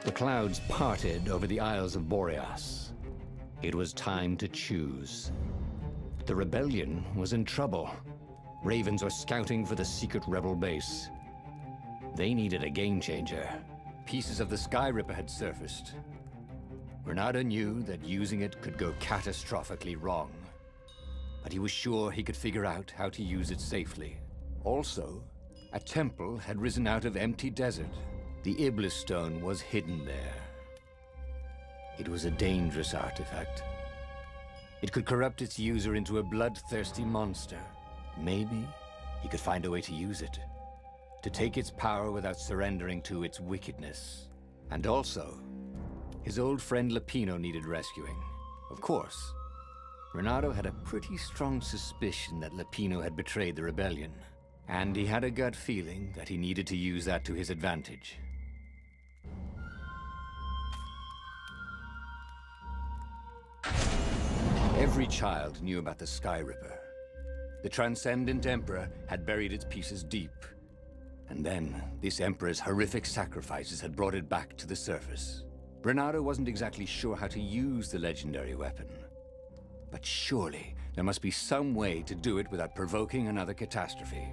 The clouds parted over the Isles of Boreas. It was time to choose. The rebellion was in trouble. Ravens were scouting for the secret rebel base. They needed a game changer. Pieces of the Skyripper had surfaced. Reynardo knew that using it could go catastrophically wrong, but he was sure he could figure out how to use it safely. Also, a temple had risen out of empty desert. The Iblis stone was hidden there. It was a dangerous artifact. It could corrupt its user into a bloodthirsty monster. Maybe he could find a way to use it, to take its power without surrendering to its wickedness. And also, his old friend Lupino needed rescuing. Of course, Reynardo had a pretty strong suspicion that Lupino had betrayed the rebellion, and he had a gut feeling that he needed to use that to his advantage. Every child knew about the Skyripper. The Transcendent Emperor had buried its pieces deep. And then, this Emperor's horrific sacrifices had brought it back to the surface. Reynardo wasn't exactly sure how to use the legendary weapon. But surely, there must be some way to do it without provoking another catastrophe.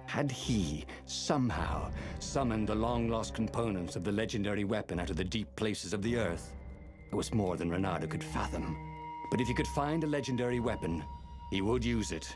Had he, somehow, summoned the long-lost components of the legendary weapon out of the deep places of the Earth? It was more than Reynardo could fathom. But if he could find a legendary weapon, he would use it.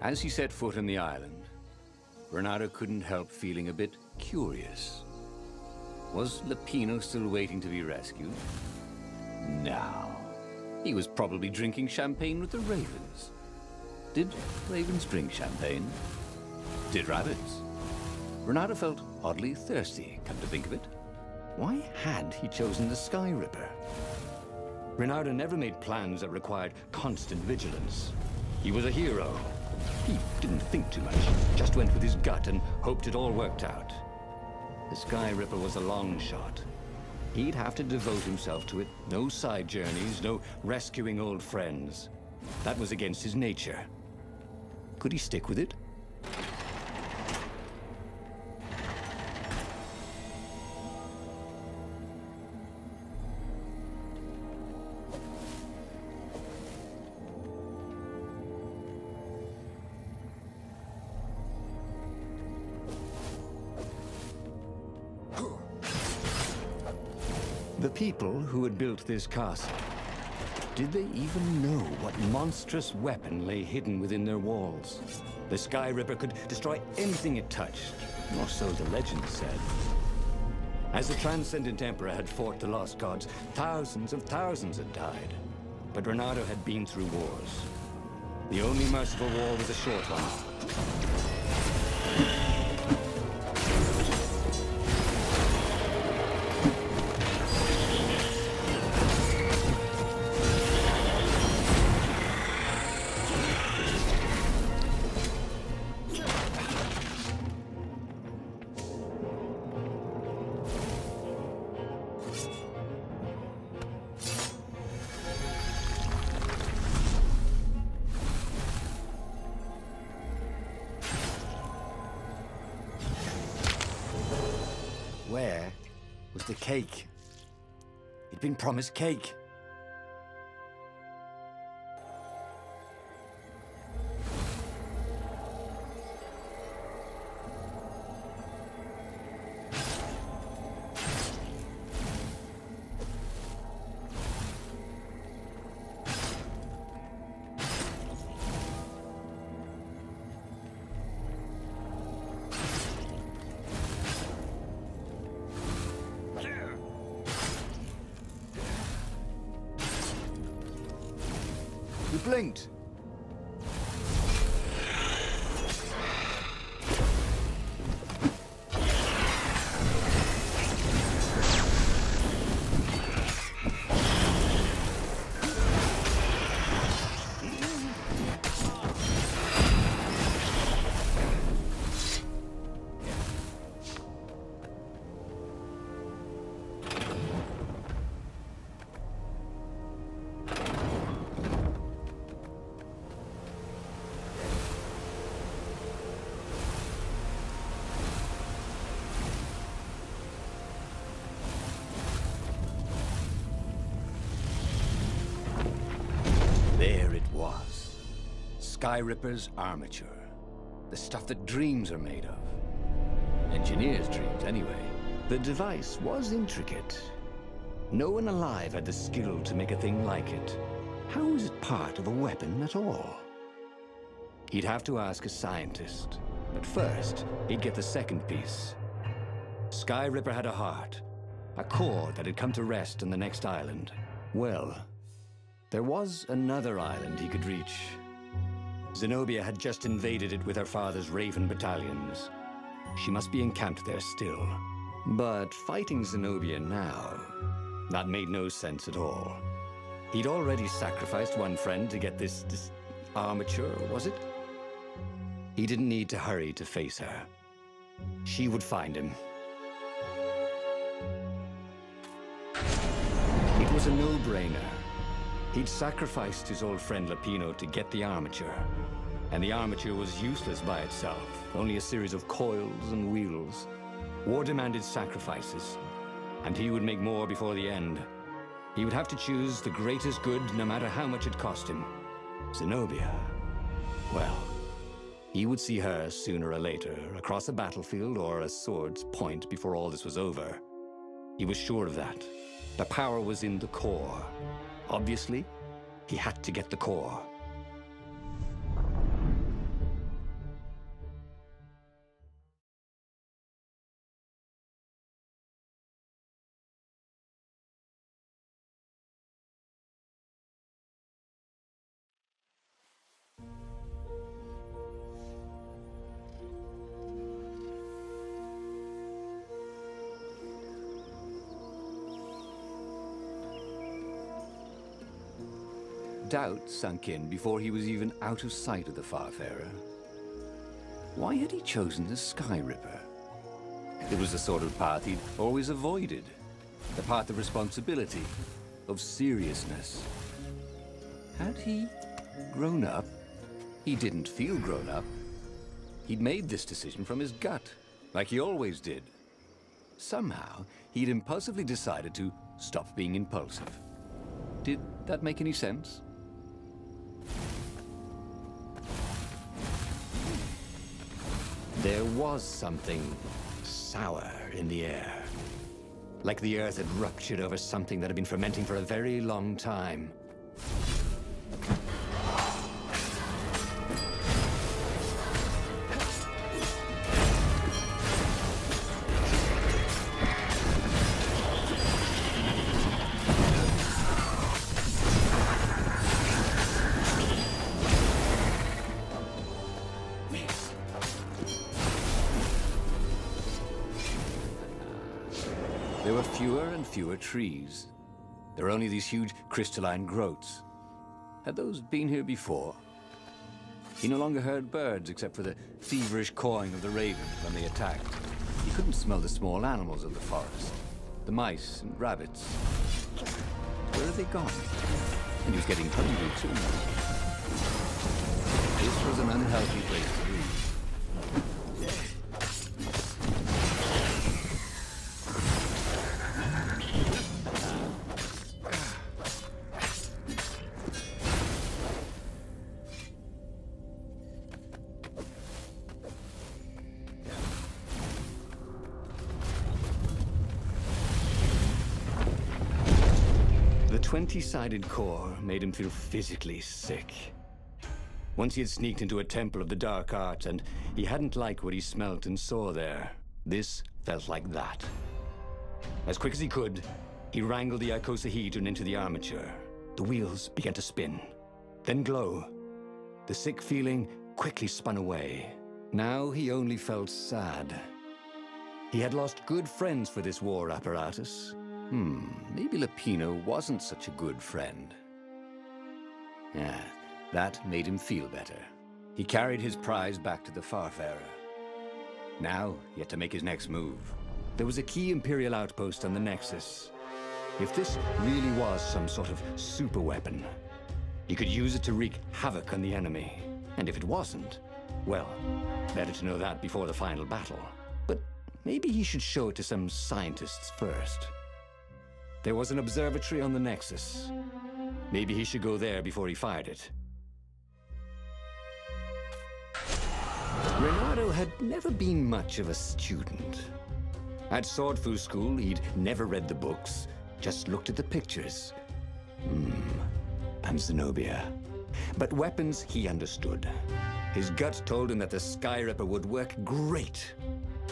As he set foot on the island, Reynardo couldn't help feeling a bit curious. Was Lupino still waiting to be rescued? No. He was probably drinking champagne with the ravens. Did ravens drink champagne? Did rabbits? Reynardo felt oddly thirsty, come to think of it. Why had he chosen the Skyripper? Reynardo never made plans that required constant vigilance. He was a hero. He didn't think too much, just went with his gut and hoped it all worked out. The Skyripper was a long shot. He'd have to devote himself to it. No side journeys, no rescuing old friends. That was against his nature. Could he stick with it? The people who had built this castle, did they even know what monstrous weapon lay hidden within their walls? The Skyripper could destroy anything it touched, or so the legend said. As the Transcendent Emperor had fought the lost gods, thousands of thousands had died. But Reynardo had been through wars. The only merciful war was a short one. Where was the cake? He'd been promised cake. You blinked. There it was. Skyripper's Armature. The stuff that dreams are made of. Engineers' dreams, anyway. The device was intricate. No one alive had the skill to make a thing like it. How was it part of a weapon at all? He'd have to ask a scientist. But first, he'd get the second piece. Skyripper had a heart. A core that had come to rest on the next island. Well, there was another island he could reach. Zenobia had just invaded it with her father's Raven battalions. She must be encamped there still. But fighting Zenobia now, that made no sense at all. He'd already sacrificed one friend to get this armature, was it? He didn't need to hurry to face her. She would find him. It was a no-brainer. He'd sacrificed his old friend Lapino to get the armature. And the armature was useless by itself, only a series of coils and wheels. War demanded sacrifices, and he would make more before the end. He would have to choose the greatest good, no matter how much it cost him. Zenobia. Well, he would see her sooner or later, across a battlefield or a sword's point before all this was over. He was sure of that. The power was in the core. Obviously, he had to get the core. Doubt sunk in before he was even out of sight of the Farfarer. Why had he chosen the Skyripper? It was the sort of path he'd always avoided. The path of responsibility, of seriousness. Had he grown up? He didn't feel grown up. He'd made this decision from his gut, like he always did. Somehow, he'd impulsively decided to stop being impulsive. Did that make any sense? There was something sour in the air. Like the earth had ruptured over something that had been fermenting for a very long time. There were fewer and fewer trees. There were only these huge crystalline growths. Had those been here before? He no longer heard birds except for the feverish cawing of the ravens when they attacked. He couldn't smell the small animals of the forest. The mice and rabbits. Where had they gone? And he was getting hungry too. This was an unhealthy place to be. The 20-sided core made him feel physically sick. Once he had sneaked into a temple of the dark art, and he hadn't liked what he smelt and saw there. This felt like that. As quick as he could, he wrangled the icosahedron into the armature. The wheels began to spin, then glow. The sick feeling quickly spun away. Now he only felt sad. He had lost good friends for this war apparatus. Maybe Lapino wasn't such a good friend. Yeah, that made him feel better. He carried his prize back to the Farfarer. Now, he had to make his next move. There was a key Imperial outpost on the Nexus. If this really was some sort of super weapon, he could use it to wreak havoc on the enemy. And if it wasn't, well, better to know that before the final battle. But maybe he should show it to some scientists first. There was an observatory on the Nexus. Maybe he should go there before he fired it. Reynardo had never been much of a student. At Swordfu School, he'd never read the books, just looked at the pictures. And Zenobia. But weapons he understood. His gut told him that the Skyripper would work great.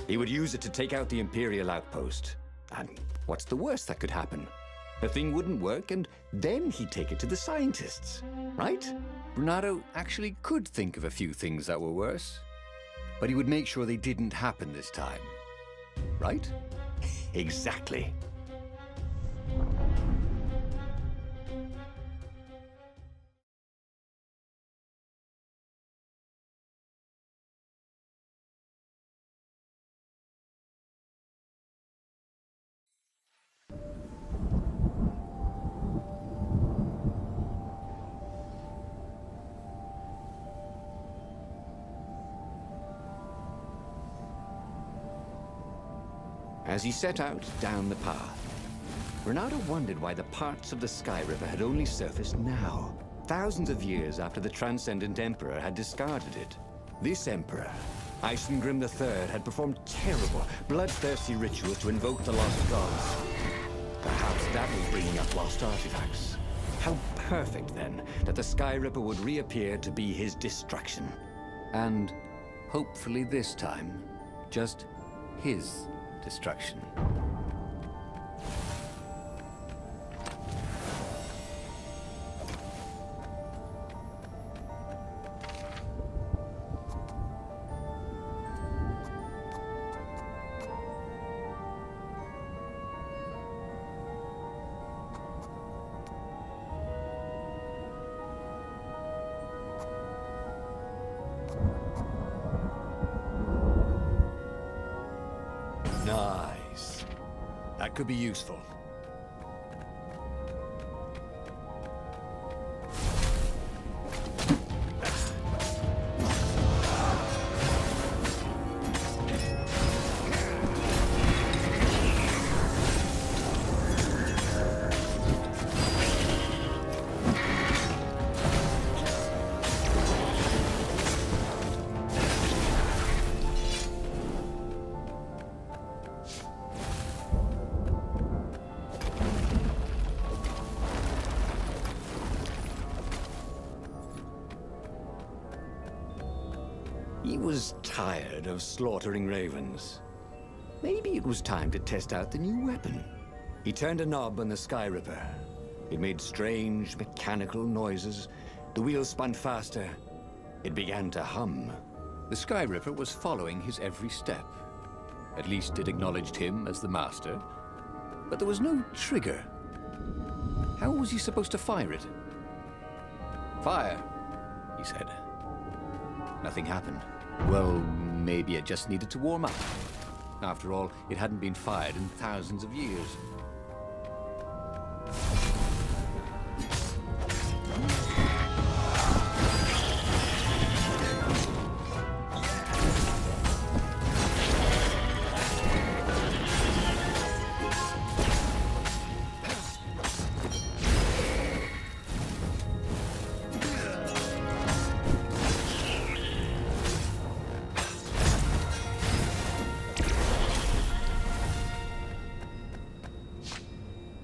He would use it to take out the Imperial outpost. And what's the worst that could happen? The thing wouldn't work, and then he'd take it to the scientists, right? Reynardo actually could think of a few things that were worse, but he would make sure they didn't happen this time. Right? Exactly. As he set out down the path, Reynardo wondered why the parts of the Skyripper had only surfaced now, thousands of years after the Transcendent Emperor had discarded it. This Emperor, Isengrim III, had performed terrible, bloodthirsty rituals to invoke the lost gods. Perhaps that was bringing up lost artifacts. How perfect, then, that the Skyripper would reappear to be his destruction. And hopefully this time, just his destruction. Nice. That could be useful. He was tired of slaughtering ravens. Maybe it was time to test out the new weapon. He turned a knob on the Skyripper. It made strange, mechanical noises. The wheels spun faster. It began to hum. The Skyripper was following his every step. At least it acknowledged him as the master. But there was no trigger. How was he supposed to fire it? Fire, he said. Nothing happened. Well, maybe it just needed to warm up. After all, it hadn't been fired in thousands of years.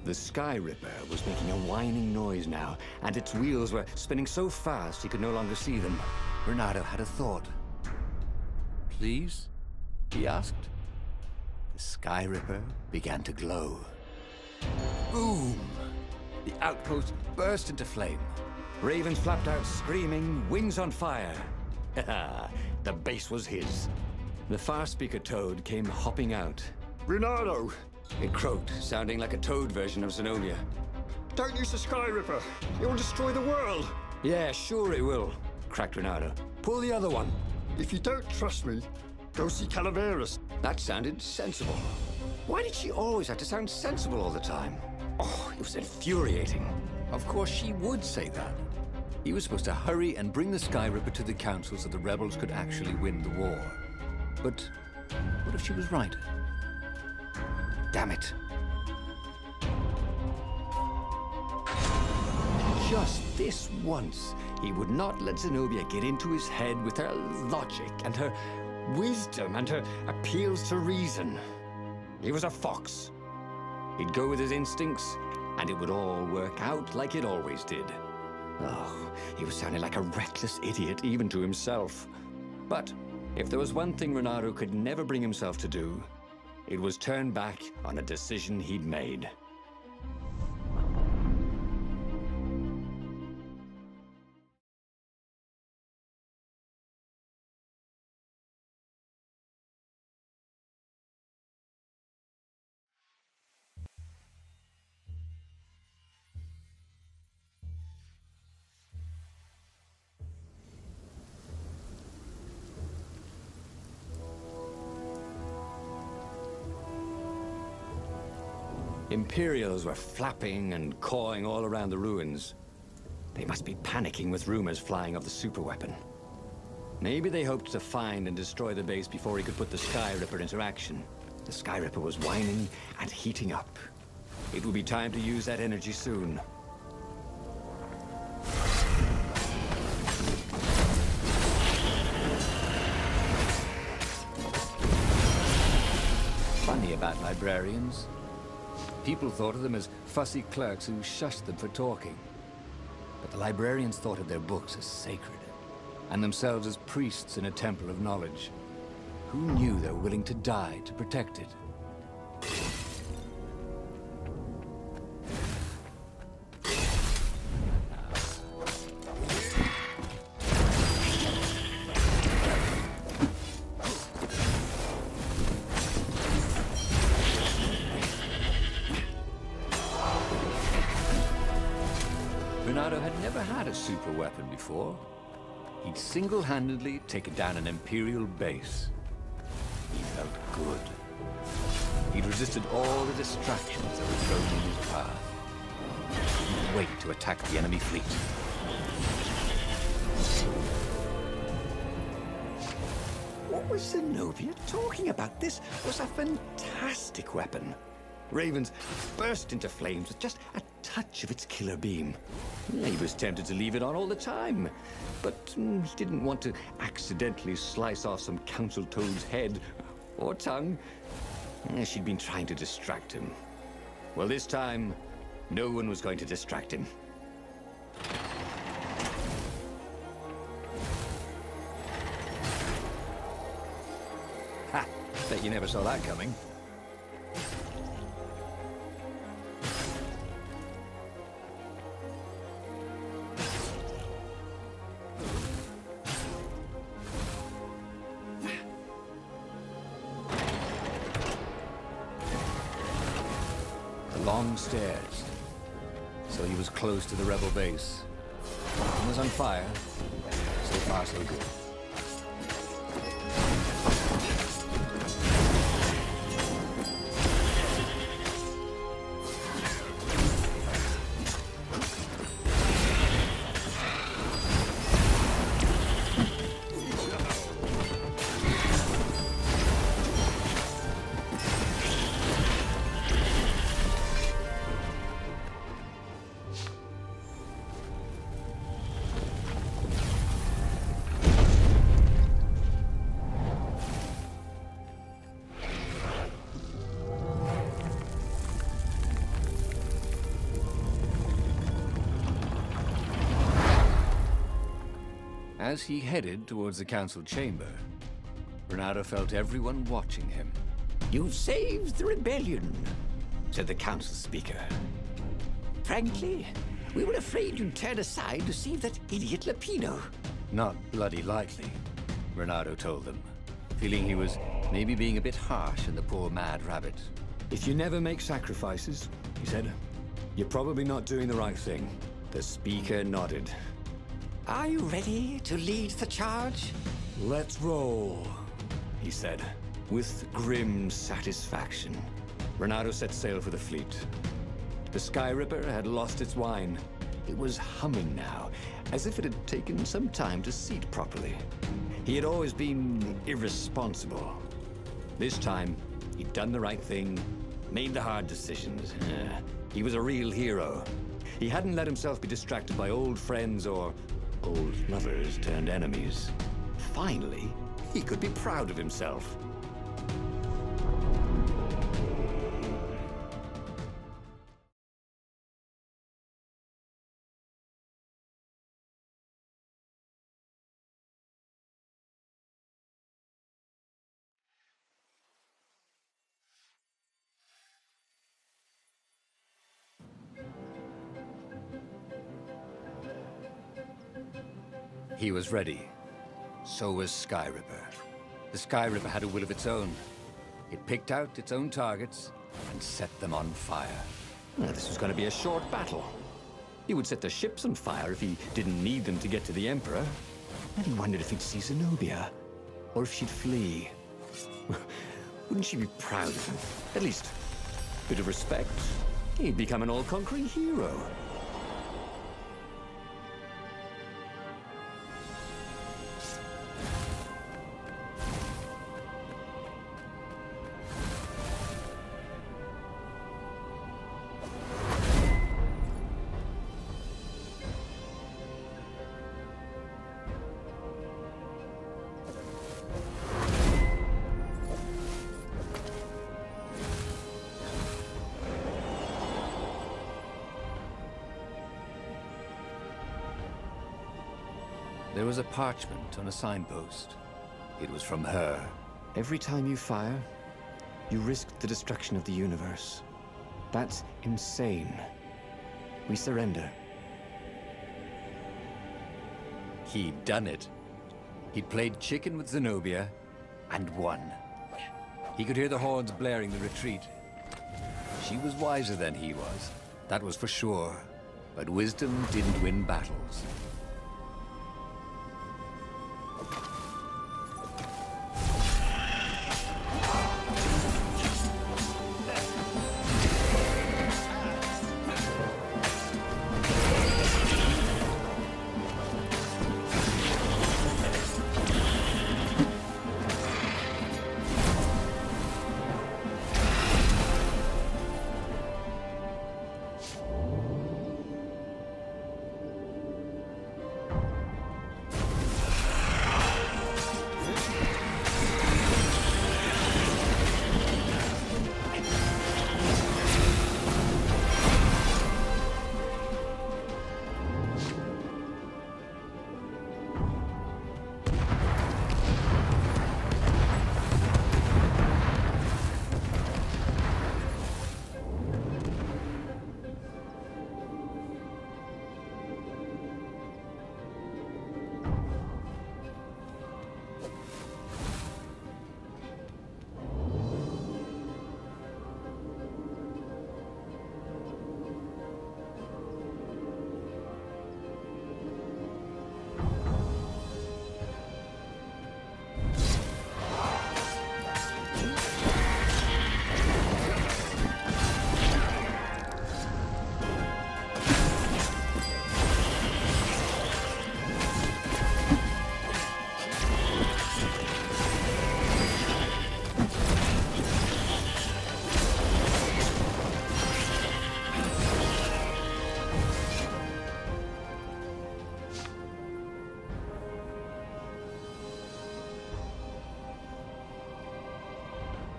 The Skyripper was making a whining noise now, and its wheels were spinning so fast he could no longer see them. Reynardo had a thought. Please? He asked. The Skyripper began to glow. Boom! The outpost burst into flame. Ravens flapped out screaming, wings on fire. The base was his. The far speaker toad came hopping out. Reynardo! It croaked, sounding like a toad version of Zenobia. Don't use the Skyripper! It will destroy the world! Yeah, sure it will, cracked Reynardo. Pull the other one. If you don't trust me, go see Calaveras. That sounded sensible. Why did she always have to sound sensible all the time? Oh, it was infuriating. Of course she would say that. He was supposed to hurry and bring the Skyripper to the council so the rebels could actually win the war. But what if she was right? Damn it. just this once, he would not let Zenobia get into his head with her logic and her wisdom and her appeals to reason. He was a fox. He'd go with his instincts, and it would all work out like it always did. Oh, he was sounding like a reckless idiot, even to himself. But if there was one thing Reynardo could never bring himself to do, it was turn back on a decision he'd made. Imperials were flapping and cawing all around the ruins. They must be panicking with rumors flying of the superweapon. Maybe they hoped to find and destroy the base before he could put the Skyripper into action. The Skyripper was whining and heating up. It would be time to use that energy soon. Funny about librarians. People thought of them as fussy clerks who shushed them for talking. But the librarians thought of their books as sacred, and themselves as priests in a temple of knowledge. Who knew they were willing to die to protect it? Reynardo had never had a super weapon before. He'd single-handedly taken down an Imperial base. He felt good. He'd resisted all the distractions that were thrown in his path. He'd wait to attack the enemy fleet. What was Zenobia talking about? This was a fantastic weapon. Ravens burst into flames with just a touch of its killer beam. He was tempted to leave it on all the time, but he didn't want to accidentally slice off some council toad's head or tongue. She'd been trying to distract him. Well, this time, no one was going to distract him. Ha! Bet you never saw that coming. Long stairs. So he was close to the rebel base. He was on fire. So far, so good. As he headed towards the council chamber, Reynardo felt everyone watching him. "You've saved the rebellion," said the council speaker. "Frankly, we were afraid you'd turn aside to save that idiot Lapino." Not bloody likely, Reynardo told them, feeling he was maybe being a bit harsh on the poor mad rabbit. "If you never make sacrifices," he said, "you're probably not doing the right thing." The speaker nodded. "Are you ready to lead the charge?" "Let's roll," he said, with grim satisfaction. Reynardo set sail for the fleet. The Skyripper had lost its whine. It was humming now, as if it had taken some time to seat properly. He had always been irresponsible. This time, he'd done the right thing, made the hard decisions. He was a real hero. He hadn't let himself be distracted by old friends or old lovers turned enemies. Finally, he could be proud of himself. He was ready. So was Skyripper. The Skyripper had a will of its own. It picked out its own targets and set them on fire. Well, this was going to be a short battle. He would set the ships on fire if he didn't need them to get to the Emperor. And he wondered if he'd see Zenobia, or if she'd flee. Wouldn't she be proud of him? At least, a bit of respect. He'd become an all-conquering hero. There was a parchment on a signpost. It was from her. Every time you fire, you risk the destruction of the universe. That's insane. We surrender. He'd done it. He'd played chicken with Zenobia and won. He could hear the horns blaring the retreat. She was wiser than he was, that was for sure. But wisdom didn't win battles.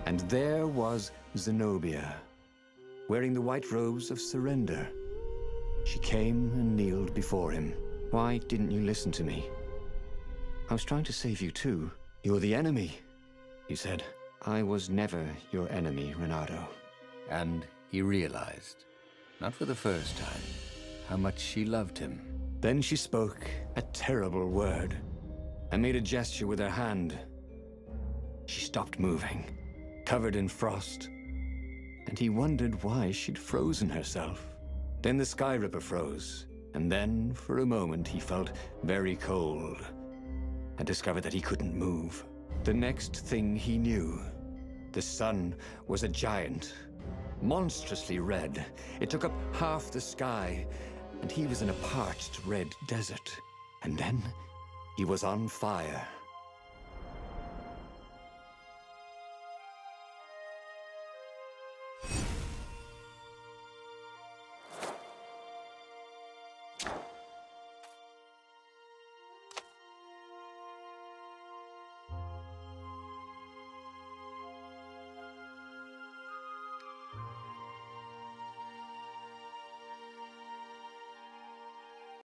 And there was Zenobia, wearing the white robes of surrender. She came and kneeled before him. Why didn't you listen to me? I was trying to save you too. You're the enemy, he said. I was never your enemy, Reynardo. And he realized, not for the first time, how much she loved him. Then she spoke a terrible word and made a gesture with her hand. She stopped moving, covered in frost, and he wondered why she'd frozen herself. Then the Skyripper froze, and then, for a moment, he felt very cold and discovered that he couldn't move. The next thing he knew, the sun was a giant, monstrously red. It took up half the sky, and he was in a parched red desert. And then he was on fire.